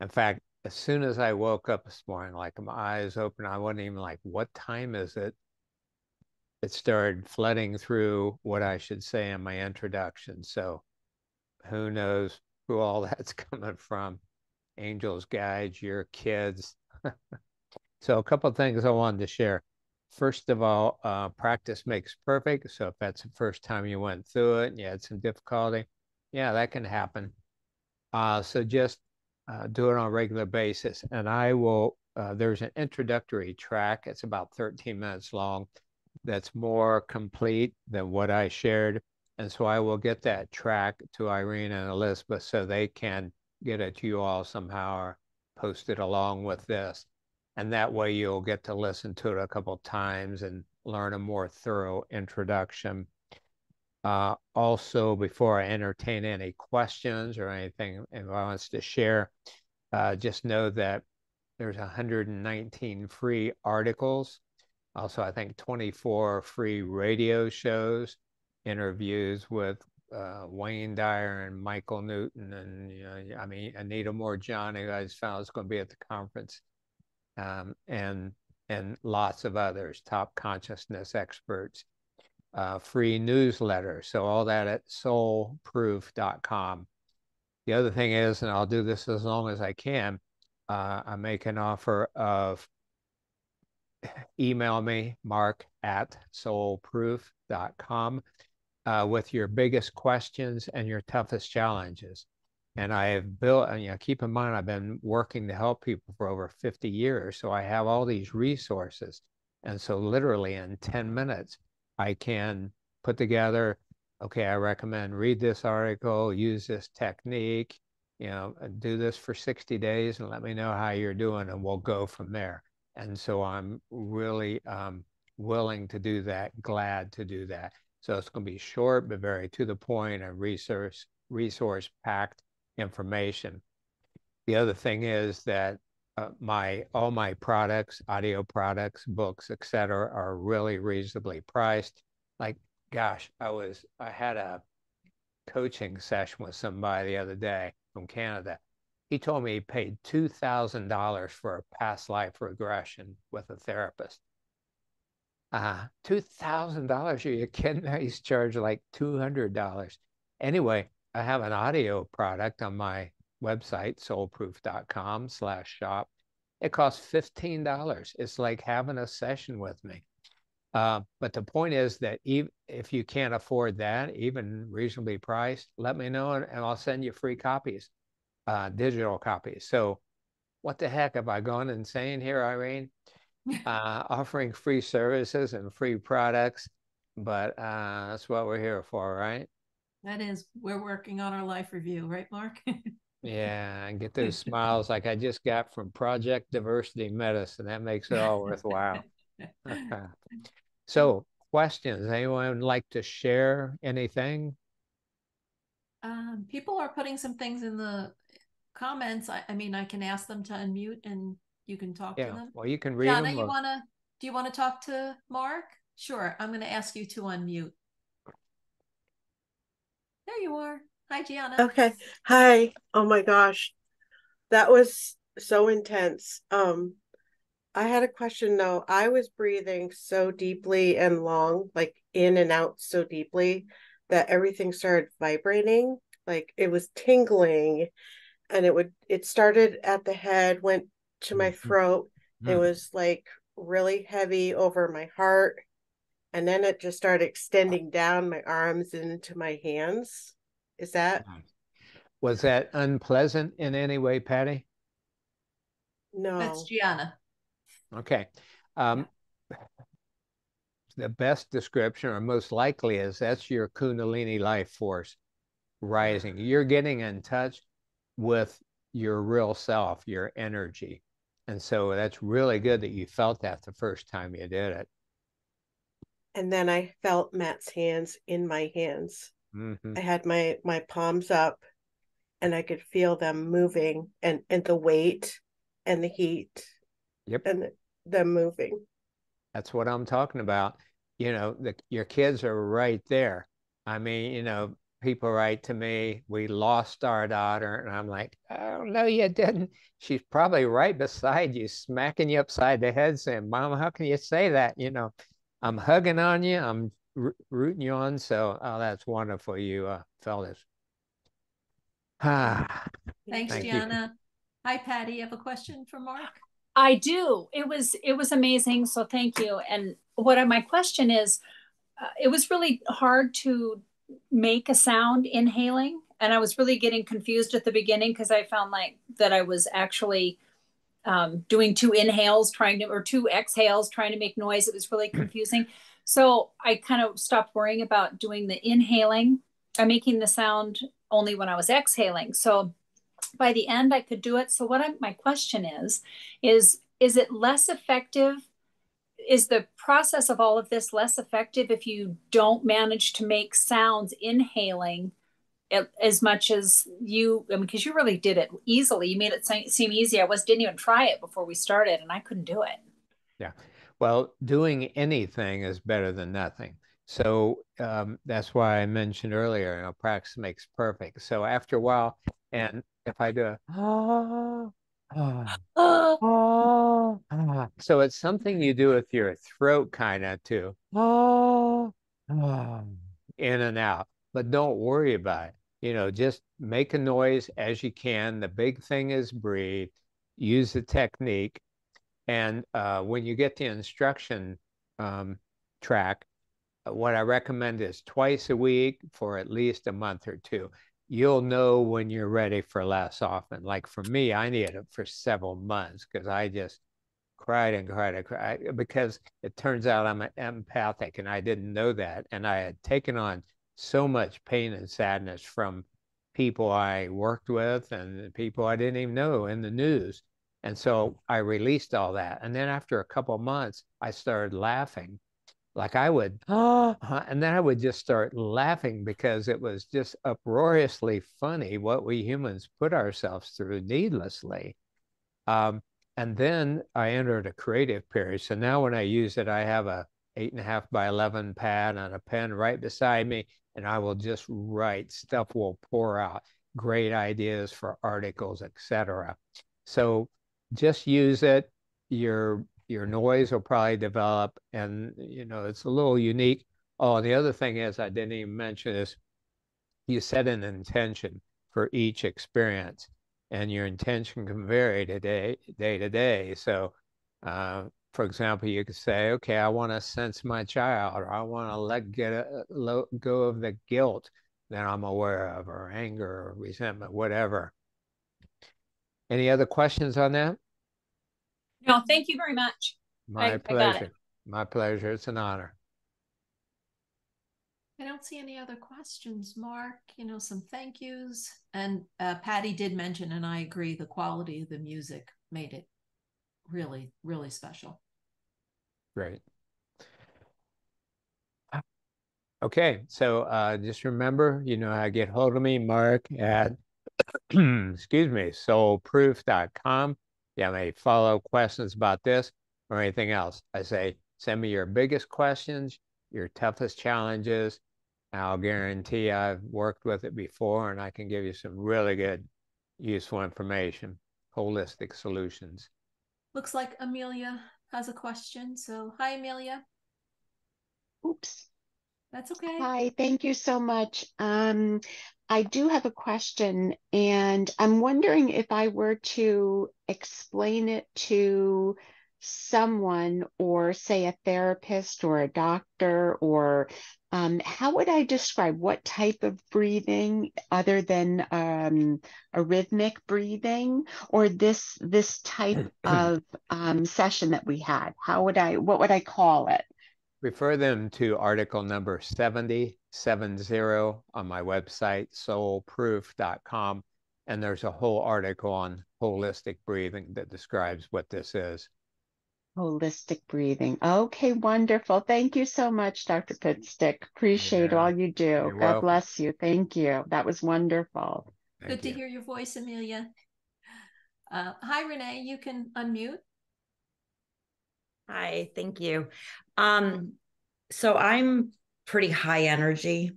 In fact, as soon as I woke up this morning, like my eyes open, I wasn't even like, what time is it? It started flooding through what I should say in my introduction. So who knows who all that's coming from? Angels, guides, your kids. So a couple of things I wanted to share. First of all, practice makes perfect. So if that's the first time you went through it and you had some difficulty, yeah, that can happen. So just do it on a regular basis. And I will, there's an introductory track. It's about 13 minutes long. That's more complete than what I shared. And so I will get that track to Irene and Elizabeth so they can get it to you all somehow or post it along with this. And that way you'll get to listen to it a couple of times and learn a more thorough introduction. Also, before I entertain any questions or anything anyone wants to share, just know that there's 119 free articles. Also, I think 24 free radio shows, interviews with Wayne Dyer and Michael Newton, and I mean Anita Moorjani, who I just found is going to be at the conference, and lots of others, top consciousness experts. Free newsletter. So all that at soulproof.com. The other thing is, and I'll do this as long as I can, I make an offer of email me, mark@soulproof.com, with your biggest questions and your toughest challenges. And I have built, and keep in mind, I've been working to help people for over 50 years. So I have all these resources. And so literally in 10 minutes, I can put together, okay, I recommend read this article, use this technique, do this for 60 days and let me know how you're doing and we'll go from there. And so I'm really willing to do that, glad to do that. So it's going to be short, but very to the point and resource packed information. The other thing is that all my products, audio products, books, etc., are really reasonably priced. Like, gosh, I had a coaching session with somebody the other day from Canada. He told me he paid $2,000 for a past life regression with a therapist. $2,000? Are you kidding me? He's charged like $200. Anyway, I have an audio product on my website, soulproof.com/shop. It costs $15. It's like having a session with me. But the point is that if you can't afford that, even reasonably priced, let me know and I'll send you free copies, digital copies. So what the heck, have I gone insane here, Irene? Offering free services and free products, but that's what we're here for, right? That is, we're working on our life review, right, Mark? Yeah, and get those smiles like I just got from Project Diversity Medicine. That makes it all worthwhile. So, questions? Anyone like to share anything? People are putting some things in the comments. I mean, I can ask them to unmute and you can talk to them. Well, you can read Gianna, them. do you want to talk to Mark? Sure. I'm going to ask you to unmute. There you are. Hi, Gianna. Okay. Hi. Oh my gosh. That was so intense. I had a question though. I was breathing so deeply and long, like in and out so deeply that everything started vibrating. Like it was tingling and it started at the head, went to my throat. It was like really heavy over my heart. And then it just started extending down my arms into my hands. Was that unpleasant in any way, Patty? No. That's Gianna. Okay. The best description, or most likely, is that's your Kundalini life force rising. You're getting in touch with your real self, your energy. And so that's really good that you felt that the first time you did it. And then I felt Matt's hands in my hands. Mm-hmm. I had my palms up and I could feel them moving and the weight and the heat. Yep. And them moving. That's what I'm talking about. You know, your kids are right there. I mean, you know, people write to me, we lost our daughter. And I'm like, oh, no, you didn't. She's probably right beside you, smacking you upside the head saying, Mom, how can you say that? You know, I'm hugging on you. I'm rooting you on. So, oh, that's wonderful, you fellas. Thanks, Gianna. Hi, Patty. You have a question for Mark? I do. It was amazing. So thank you. And my question is, it was really hard to make a sound inhaling. And I was really getting confused at the beginning because I found like that I was actually doing two exhales trying to make noise. It was really confusing. So I kind of stopped worrying about doing the inhaling. I'm making the sound only when I was exhaling. So by the end I could do it. So my question is it less effective? Is the process of all of this less effective if you don't manage to make sounds inhaling as much as you, I mean, because you really did it easily. You made it seem easy. Didn't even try it before we started and I couldn't do it. Yeah. Well, doing anything is better than nothing. So that's why I mentioned earlier, you know, practice makes perfect. So after a while, and if I do so it's something you do with your throat kind of too. In and out, but don't worry about it. You know, just make a noise as you can. The big thing is breathe, use the technique. And when you get the instruction track, what I recommend is twice a week for at least a month or two. You'll know when you're ready for less often. Like for me, I needed it for several months because I just cried and cried and cried because it turns out I'm empathic and I didn't know that. And I had taken on so much pain and sadness from people I worked with and people I didn't even know in the news. And so I released all that. And then after a couple of months, I started laughing like I would, and then I would just start laughing because it was just uproariously funny what we humans put ourselves through needlessly. And then I entered a creative period. So now when I use it, I have a 8.5 by 11 pad and a pen right beside me, and I will just write. Stuff will pour out, great ideas for articles, etc. So just use it. Your noise will probably develop, and it's a little unique. Oh, and the other thing is I didn't even mention is you set an intention for each experience, and your intention can vary day to day. So, for example, you could say, okay, I want to sense my child, or I want to let go of the guilt that I'm aware of, or anger, or resentment, whatever. Any other questions on that? No, thank you very much. My pleasure. My pleasure. It's an honor. I don't see any other questions, Mark. Some thank yous. And Patty did mention, and I agree, the quality of the music made it really, really special. Great. Okay, so just remember, how to get hold of me, Mark, at, excuse me, soulproof.com. You have any follow-up questions about this or anything else, I say, send me your biggest questions, your toughest challenges. I'll guarantee I've worked with it before, and I can give you some really good, useful information, holistic solutions. Looks like Amelia has a question. So, hi, Amelia. Oops. That's okay. Hi, thank you so much. I do have a question, and I'm wondering if I were to explain it to someone, or say a therapist or a doctor, or how would I describe what type of breathing other than a rhythmic breathing, or this type of session that we had? What would I call it? Refer them to article number 7070 on my website, soulproof.com. And there's a whole article on holistic breathing that describes what this is. Holistic breathing. Okay, wonderful. Thank you so much, Dr. Pitstick. Appreciate all you do. You're God welcome. bless you. Thank you. That was wonderful. Good to hear your voice, Amelia. Hi, Renee. You can unmute. Hi, thank you. So I'm pretty high energy.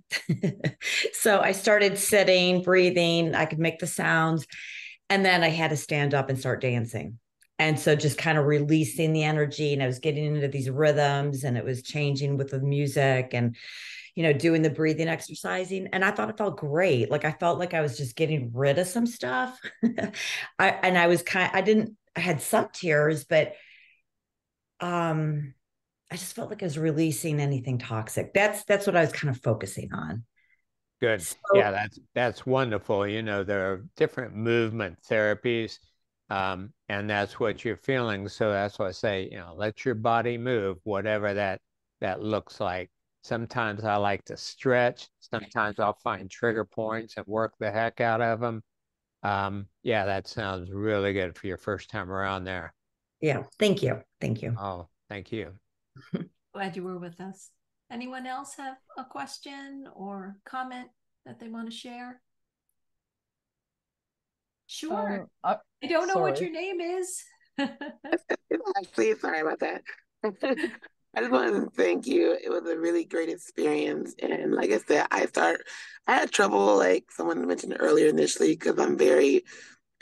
So I started sitting, breathing, I could make the sounds, and then I had to stand up and start dancing. And so just kind of releasing the energy, and I was getting into these rhythms, and it was changing with the music, and doing the breathing, exercising. And I thought it felt great. Like I felt like I was just getting rid of some stuff. I had some tears, but I just felt like I was releasing anything toxic. That's what I was kind of focusing on. Good. So, yeah, that's wonderful. There are different movement therapies, and that's what you're feeling. So that's why I say, let your body move, whatever that looks like. Sometimes I like to stretch. Sometimes I'll find trigger points and work the heck out of them. Yeah, that sounds really good for your first time around there. Yeah, thank you. Thank you. Oh, thank you. Glad you were with us. Anyone else have a question or comment that they want to share? Sure. I don't know what your name is. Actually, sorry about that. I just wanted to thank you. It was a really great experience. And like I said, I had trouble, like someone mentioned earlier initially, because I'm very,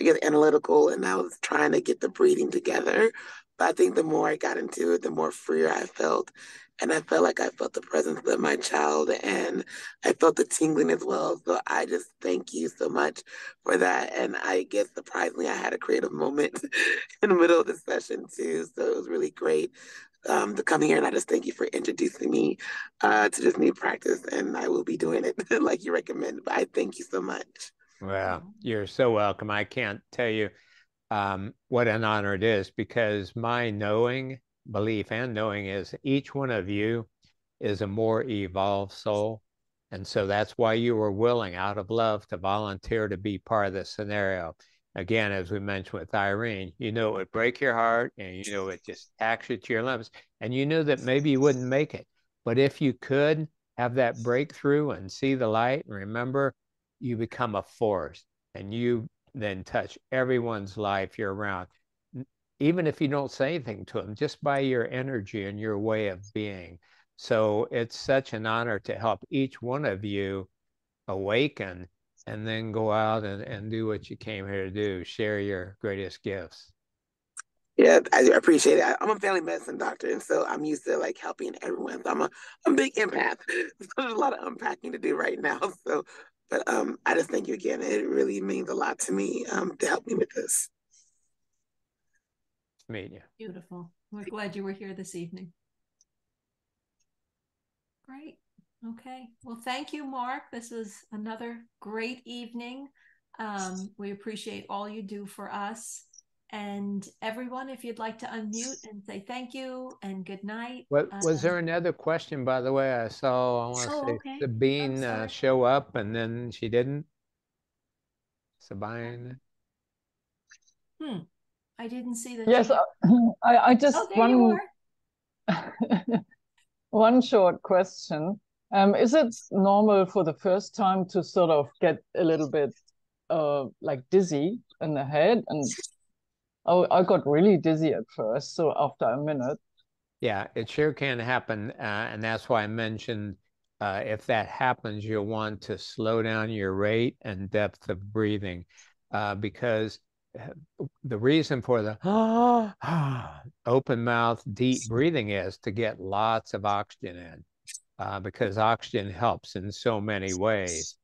I guess, analytical, and I was trying to get the breathing together. But I think the more I got into it, the more freer I felt. And I felt like I felt the presence of my child, and I felt the tingling as well. So I just thank you so much for that. And I guess surprisingly, I had a creative moment in the middle of the session too. So it was really great to come here. And I just thank you for introducing me to this new practice. And I will be doing it like you recommend. But I thank you so much. Well, you're so welcome. I can't tell you what an honor it is, because my belief and knowing is each one of you is a more evolved soul. And so that's why you were willing, out of love, to volunteer to be part of this scenario. Again, as we mentioned with Irene, it would break your heart, and it just tax you to your limits. And you knew that maybe you wouldn't make it. But if you could have that breakthrough and see the light, and remember, you become a force, and you then touch everyone's life you're around. Even if you don't say anything to them, just by your energy and your way of being. So it's such an honor to help each one of you awaken and then go out and do what you came here to do, share your greatest gifts. Yeah, I appreciate it. I'm a family medicine doctor, and so I'm used to like helping everyone. So I'm a big empath. So there's a lot of unpacking to do right now. So, but I just thank you again. It really means a lot to me to help me with this. Meet you. Beautiful. We're glad you were here this evening. Great. Okay. Well, thank you, Mark. This was another great evening. We appreciate all you do for us. And everyone, if you'd like to unmute and say thank you and good night. Was there another question, by the way? I want to say okay. Sabine show up and then she didn't. Sabine. I didn't see that. Yes, I just one short question. Is it normal for the first time to sort of get a little bit like dizzy in the head? And I got really dizzy at first, so after a minute. Yeah, it sure can happen, and that's why I mentioned if that happens, you'll want to slow down your rate and depth of breathing, because the reason for the open mouth, deep breathing is to get lots of oxygen in, because oxygen helps in so many ways.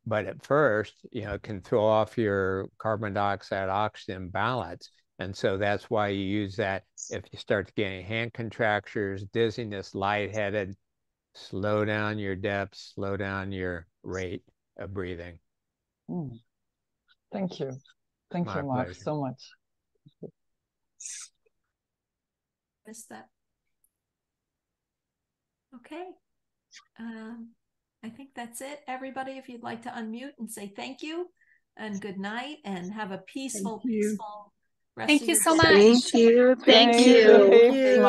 But at first, it can throw off your carbon dioxide oxygen balance. And so that's why you use that. If you start getting hand contractures, dizziness, lightheaded, slow down your depth, slow down your rate of breathing. Thank you. Thank you, Mark, so much. Missed that. Okay. I think that's it. Everybody, if you'd like to unmute and say thank you and good night and have a peaceful rest of your day. Thank you so much. Thank you. Thank you. Thank you.